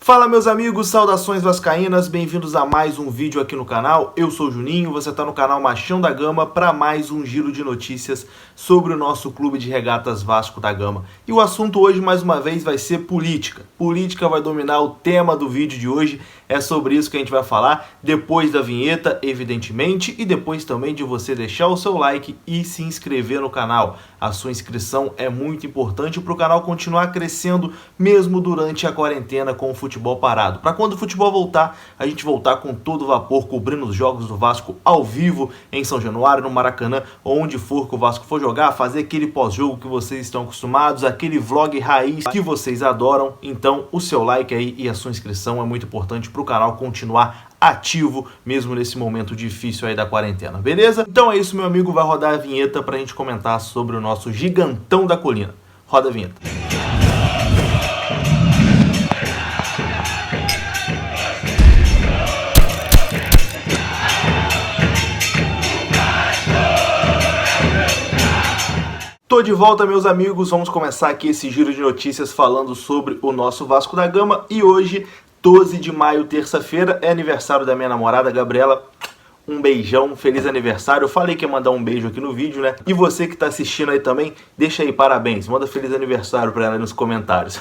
Fala meus amigos, saudações vascaínas, bem-vindos a mais um vídeo aqui no canal. Eu sou o Juninho, você está no canal Machão da Gama para mais um giro de notícias sobre o nosso clube de regatas Vasco da Gama. E o assunto hoje mais uma vez vai ser política. Política vai dominar o tema do vídeo de hoje, é sobre isso que a gente vai falar depois da vinheta, evidentemente, e depois também de você deixar o seu like e se inscrever no canal. A sua inscrição é muito importante para o canal continuar crescendo mesmo durante a quarentena com o futebol parado. Para quando o futebol voltar, a gente voltar com todo vapor, cobrindo os jogos do Vasco ao vivo em São Januário, no Maracanã, ou onde for que o Vasco for jogar, fazer aquele pós-jogo que vocês estão acostumados, aquele vlog raiz que vocês adoram. Então o seu like aí e a sua inscrição é muito importante para o canal continuar ativo mesmo nesse momento difícil aí da quarentena, beleza? Então é isso, meu amigo, vai rodar a vinheta pra gente comentar sobre o nosso gigantão da colina. Roda a vinheta. Tô de volta, meus amigos, vamos começar aqui esse giro de notícias falando sobre o nosso Vasco da Gama e hoje, 12 de maio, terça-feira, é aniversário da minha namorada, Gabriela. Um beijão, feliz aniversário. Eu falei que ia mandar um beijo aqui no vídeo, né? E você que tá assistindo aí também, deixa aí parabéns. Manda feliz aniversário pra ela aí nos comentários.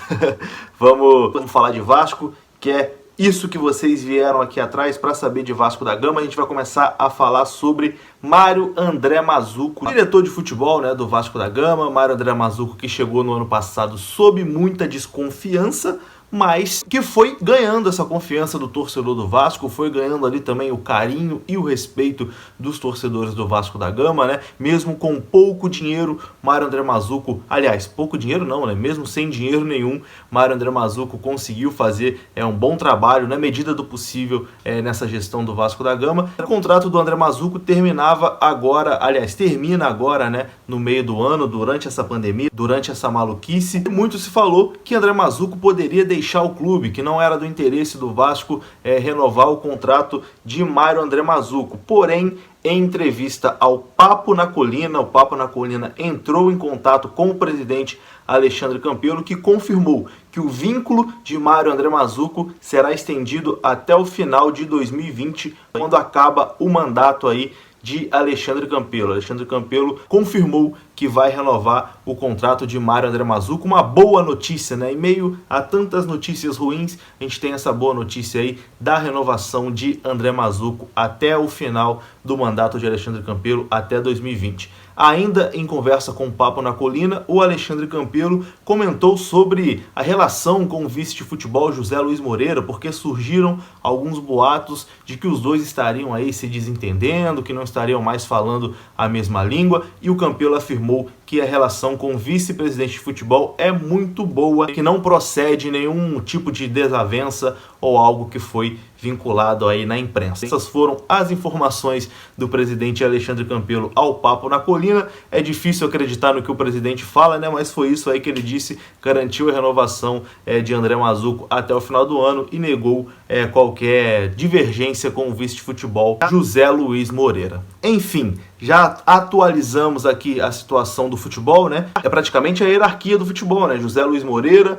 Vamos falar de Vasco, que é isso que vocês vieram aqui atrás para saber de Vasco da Gama. A gente vai começar a falar sobre Mário André Mazzuco, diretor de futebol, né, do Vasco da Gama. Mário André Mazzuco, que chegou no ano passado sob muita desconfiança, mas que foi ganhando essa confiança do torcedor do Vasco, foi ganhando ali também o carinho e o respeito dos torcedores do Vasco da Gama, né? Mesmo com pouco dinheiro, Mário André Mazzuco, aliás, pouco dinheiro não, né? Mesmo sem dinheiro nenhum, Mário André Mazzuco conseguiu fazer um bom trabalho, na medida do possível, nessa gestão do Vasco da Gama. O contrato do André Mazzuco terminava agora, aliás, termina agora, né? No meio do ano, durante essa pandemia, durante essa maluquice. Muito se falou que André Mazzuco poderia deixar o clube, que não era do interesse do Vasco renovar o contrato de Mário André Mazzuco. Porém, em entrevista ao Papo na Colina, o Papo na Colina entrou em contato com o presidente Alexandre Campelo, que confirmou que o vínculo de Mário André Mazzuco será estendido até o final de 2020, quando acaba o mandato aí de Alexandre Campelo. Alexandre Campelo confirmou que vai renovar o contrato de Mário André Mazzuco. Uma boa notícia, né? Em meio a tantas notícias ruins, a gente tem essa boa notícia aí da renovação de André Mazzuco até o final do mandato de Alexandre Campelo, até 2020. Ainda em conversa com o Papo na Colina, o Alexandre Campelo comentou sobre a relação com o vice de futebol José Luiz Moreira, porque surgiram alguns boatos de que os dois estariam aí se desentendendo, que não estariam mais falando a mesma língua, e o Campelo afirmou que a relação com o vice-presidente de futebol é muito boa, que não procede nenhum tipo de desavença ou algo que foi vinculado aí na imprensa. Essas foram as informações do presidente Alexandre Campelo ao Papo na Colina. É difícil acreditar no que o presidente fala, né? Mas foi isso aí que ele disse, garantiu a renovação de André Mazzuco até o final do ano e negou qualquer divergência com o vice de futebol José Luiz Moreira. Enfim, já atualizamos aqui a situação do futebol, né? É praticamente a hierarquia do futebol, né? José Luiz Moreira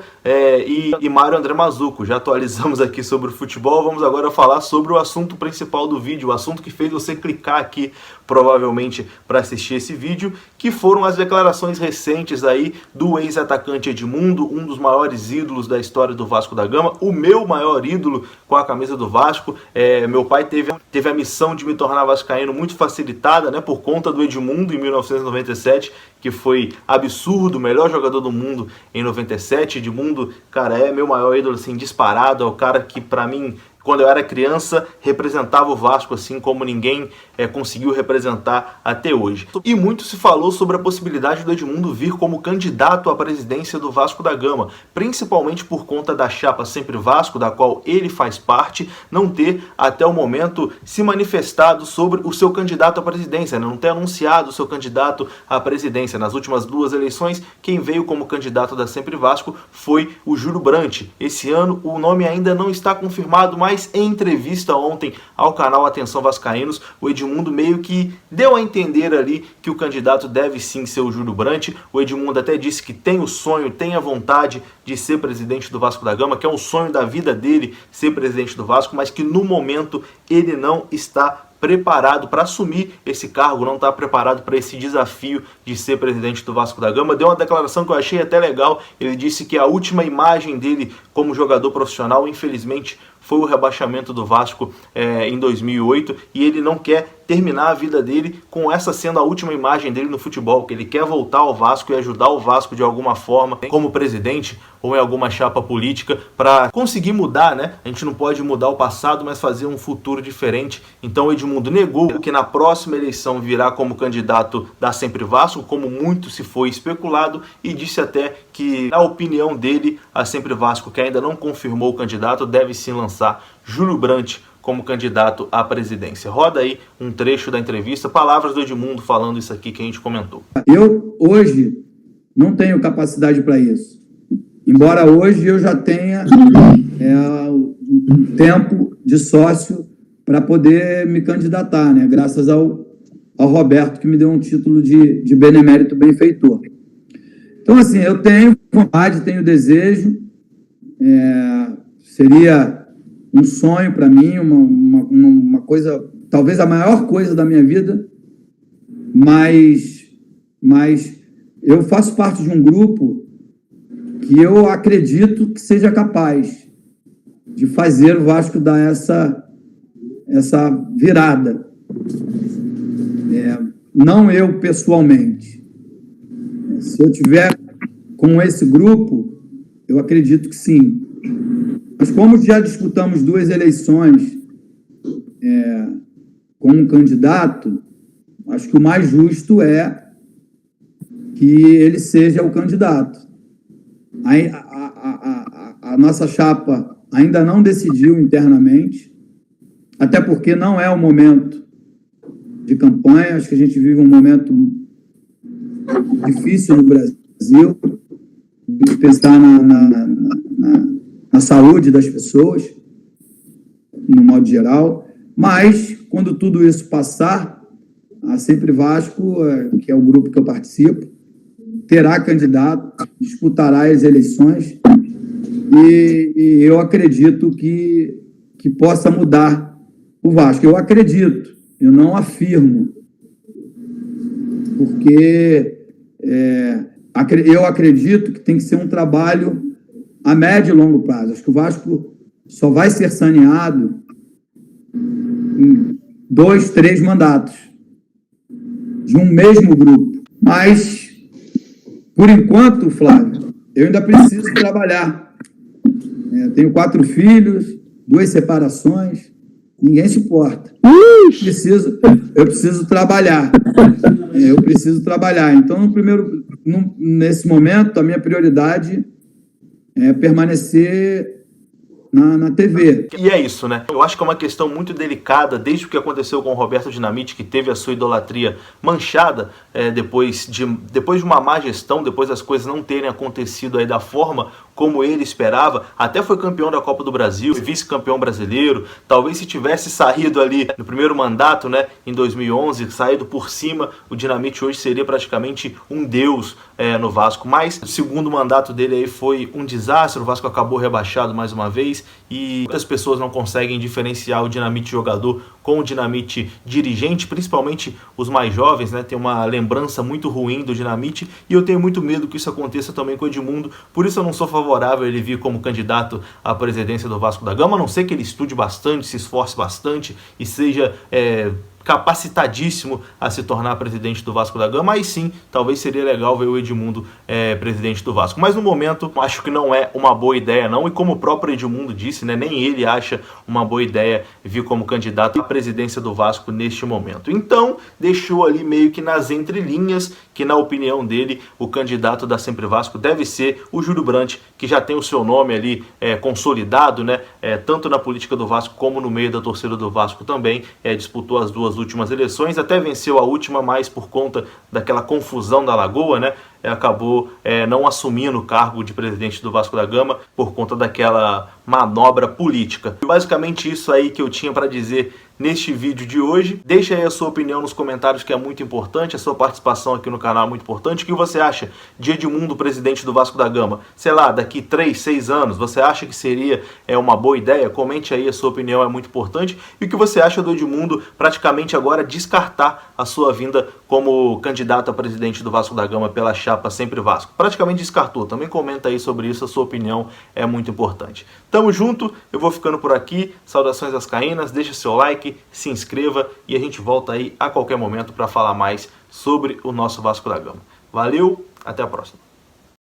e Mário André Mazzuco. Já atualizamos aqui sobre o futebol. Vamos agora falar sobre o assunto principal do vídeo, o assunto que fez você clicar aqui, provavelmente, para assistir esse vídeo, que foram as declarações recentes aí do ex-atacante Edmundo, um dos maiores ídolos da história do Vasco da Gama, o meu maior ídolo com a camisa do Vasco. Meu pai teve a missão de me tornar vascaíno muito facilitada, né, por conta do Edmundo em 1997, que foi absurdo, o melhor jogador do mundo em 97. Edmundo, cara, é meu maior ídolo, assim, disparado, é o cara que, pra mim, quando eu era criança, representava o Vasco assim como ninguém conseguiu representar até hoje. E muito se falou sobre a possibilidade do Edmundo vir como candidato à presidência do Vasco da Gama, principalmente por conta da chapa Sempre Vasco, da qual ele faz parte, não ter até o momento se manifestado sobre o seu candidato à presidência, não ter anunciado o seu candidato à presidência. Nas últimas duas eleições, quem veio como candidato da Sempre Vasco foi o Júlio Brandt. Esse ano o nome ainda não está confirmado, mas Mas em entrevista ontem ao canal Atenção Vascaínos, o Edmundo meio que deu a entender ali que o candidato deve sim ser o Júlio Brandt. O Edmundo até disse que tem o sonho, tem a vontade de ser presidente do Vasco da Gama, que é um sonho da vida dele ser presidente do Vasco, mas que no momento ele não está preparado para assumir esse cargo, não está preparado para esse desafio de ser presidente do Vasco da Gama. Deu uma declaração que eu achei até legal. Ele disse que a última imagem dele como jogador profissional, infelizmente, foi o rebaixamento do Vasco em 2008, e ele não quer terminar a vida dele com essa sendo a última imagem dele no futebol, que ele quer voltar ao Vasco e ajudar o Vasco de alguma forma, como presidente ou em alguma chapa política, para conseguir mudar, né? A gente não pode mudar o passado, mas fazer um futuro diferente. Então o Edmundo negou que na próxima eleição virá como candidato da Sempre Vasco, como muito se foi especulado, e disse até que, na opinião dele, a Sempre Vasco, que ainda não confirmou o candidato, deve sim lançar Júlio Brandt como candidato à presidência. Roda aí um trecho da entrevista, palavras do Edmundo falando isso aqui que a gente comentou. Eu, hoje, não tenho capacidade para isso. Embora hoje eu já tenha um tempo de sócio para poder me candidatar, né? Graças ao Roberto, que me deu um título de benemérito benfeitor. Então, assim, eu tenho vontade, tenho desejo, seria um sonho para mim, uma coisa, talvez a maior coisa da minha vida, mas eu faço parte de um grupo que eu acredito que seja capaz de fazer o Vasco dar essa virada. Não eu pessoalmente. Se eu tiver com esse grupo, eu acredito que sim. Mas como já disputamos 2 eleições com um candidato, acho que o mais justo é que ele seja o candidato. A nossa chapa ainda não decidiu internamente, até porque não é o momento de campanha. Acho que a gente vive um momento difícil no Brasil, de pensar na saúde das pessoas, no modo geral, mas quando tudo isso passar, a Sempre Vasco, que é o grupo que eu participo, terá candidato, disputará as eleições, e eu acredito que possa mudar o Vasco. Eu acredito, eu não afirmo, porque eu acredito que tem que ser um trabalho a médio e longo prazo. Acho que o Vasco só vai ser saneado em 2, 3 mandatos de um mesmo grupo. Mas, por enquanto, Flávio, eu ainda preciso trabalhar. Tenho 4 filhos, 2 separações, ninguém se importa. Eu preciso trabalhar. Eu preciso trabalhar. Então, nesse momento, a minha prioridade é permanecer na TV. E é isso, né? Eu acho que é uma questão muito delicada, desde o que aconteceu com o Roberto Dinamite, que teve a sua idolatria manchada depois de uma má gestão, depois das coisas não terem acontecido aí da forma como ele esperava. Até foi campeão da Copa do Brasil, vice-campeão brasileiro. Talvez se tivesse saído ali no primeiro mandato, né, em 2011, saído por cima, o Dinamite hoje seria praticamente um deus no Vasco. Mas o segundo mandato dele aí foi um desastre, o Vasco acabou rebaixado mais uma vez, e muitas pessoas não conseguem diferenciar o Dinamite jogador com o Dinamite dirigente, principalmente os mais jovens, né? Tem uma lembrança muito ruim do Dinamite, e eu tenho muito medo que isso aconteça também com o Edmundo. Por isso eu não sou favorável a ele vir como candidato à presidência do Vasco da Gama, a não ser que ele estude bastante, se esforce bastante e seja capacitadíssimo a se tornar presidente do Vasco da Gama. Aí sim, talvez seria legal ver o Edmundo presidente do Vasco. Mas no momento, acho que não é uma boa ideia não, e como o próprio Edmundo disse, né, nem ele acha uma boa ideia vir como candidato à presidência do Vasco neste momento. Então, deixou ali meio que nas entrelinhas que, na opinião dele, o candidato da Sempre Vasco deve ser o Júlio Brandt, que já tem o seu nome ali consolidado, né, tanto na política do Vasco como no meio da torcida do Vasco também. Disputou as 2 últimas eleições, até venceu a última, mais por conta daquela confusão da Lagoa, né? acabou não assumindo o cargo de presidente do Vasco da Gama por conta daquela manobra política. E basicamente isso aí que eu tinha para dizer neste vídeo de hoje. Deixa aí a sua opinião nos comentários, que é muito importante, a sua participação aqui no canal é muito importante. O que você acha de Edmundo, presidente do Vasco da Gama? Sei lá, daqui 3, 6 anos, você acha que seria uma boa ideia? Comente aí, a sua opinião é muito importante. E o que você acha do Edmundo praticamente agora descartar a sua vinda como candidato a presidente do Vasco da Gama pela chapa Sempre Vasco? Praticamente descartou. Também comenta aí sobre isso, a sua opinião é muito importante. Tamo junto, eu vou ficando por aqui. Saudações vascaínas, deixa seu like, se inscreva e a gente volta aí a qualquer momento para falar mais sobre o nosso Vasco da Gama. Valeu, até a próxima.